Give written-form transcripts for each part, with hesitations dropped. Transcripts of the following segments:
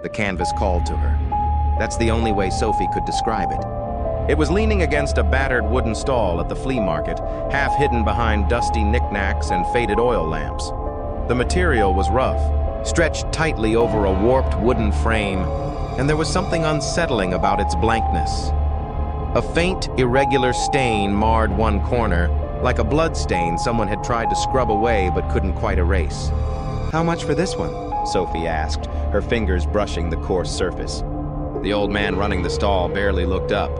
The canvas called to her. That's the only way Sophie could describe it. It was leaning against a battered wooden stall at the flea market, half hidden behind dusty knickknacks and faded oil lamps. The material was rough, stretched tightly over a warped wooden frame, and there was something unsettling about its blankness. A faint, irregular stain marred one corner, like a blood stain someone had tried to scrub away but couldn't quite erase. "How much for this one?" Sophie asked, her fingers brushing the coarse surface. The old man running the stall barely looked up.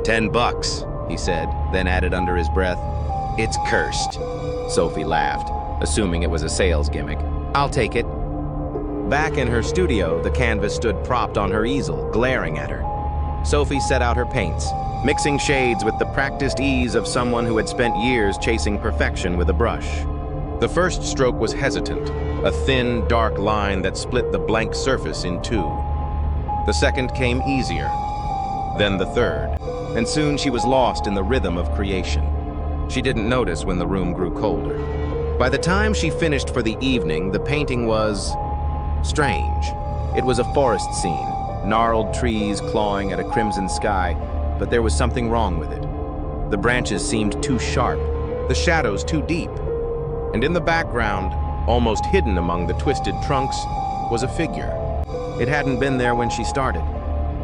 $10, he said, then added under his breath, "It's cursed." Sophie laughed, assuming it was a sales gimmick. "I'll take it." Back in her studio, the canvas stood propped on her easel, glaring at her. Sophie set out her paints, mixing shades with the practiced ease of someone who had spent years chasing perfection with a brush. The first stroke was hesitant, a thin, dark line that split the blank surface in two. The second came easier, then the third, and soon she was lost in the rhythm of creation. She didn't notice when the room grew colder. By the time she finished for the evening, the painting was strange. It was a forest scene, gnarled trees clawing at a crimson sky, but there was something wrong with it. The branches seemed too sharp, the shadows too deep, and in the background, almost hidden among the twisted trunks, was a figure. It hadn't been there when she started.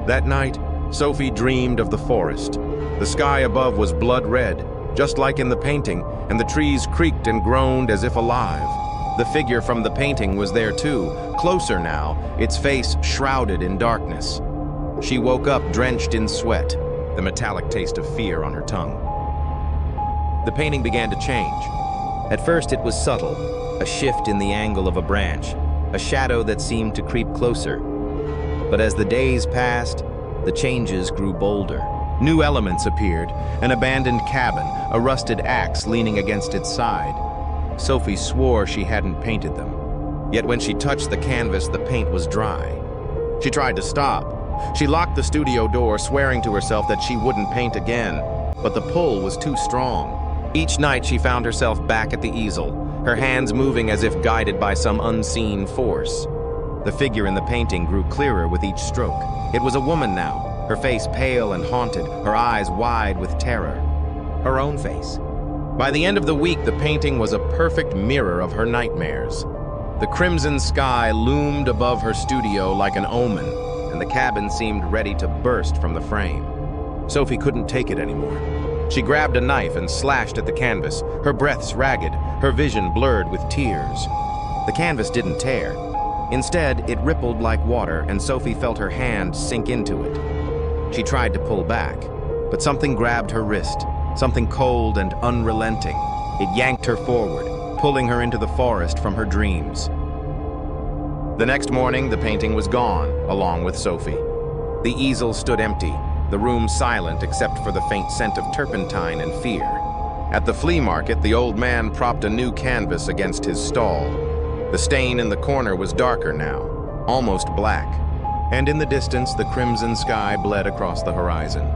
That night, Sophie dreamed of the forest. The sky above was blood red, just like in the painting, and the trees creaked and groaned as if alive. The figure from the painting was there too, closer now, its face shrouded in darkness. She woke up drenched in sweat, the metallic taste of fear on her tongue. The painting began to change. At first it was subtle, a shift in the angle of a branch, a shadow that seemed to creep closer. But as the days passed, the changes grew bolder. New elements appeared, an abandoned cabin, a rusted axe leaning against its side. Sophie swore she hadn't painted them. Yet when she touched the canvas, the paint was dry. She tried to stop. She locked the studio door, swearing to herself that she wouldn't paint again. But the pull was too strong. Each night she found herself back at the easel, her hands moving as if guided by some unseen force. The figure in the painting grew clearer with each stroke. It was a woman now, her face pale and haunted, her eyes wide with terror. Her own face. By the end of the week, the painting was a perfect mirror of her nightmares. The crimson sky loomed above her studio like an omen, and the cabin seemed ready to burst from the frame. Sophie couldn't take it anymore. She grabbed a knife and slashed at the canvas, her breaths ragged, her vision blurred with tears. The canvas didn't tear. Instead, it rippled like water, and Sophie felt her hand sink into it. She tried to pull back, but something grabbed her wrist, something cold and unrelenting. It yanked her forward, pulling her into the forest from her dreams. The next morning, the painting was gone, along with Sophie. The easel stood empty, the room silent except for the faint scent of turpentine and fear. At the flea market, the old man propped a new canvas against his stall. The stain in the corner was darker now, almost black, and in the distance the crimson sky bled across the horizon.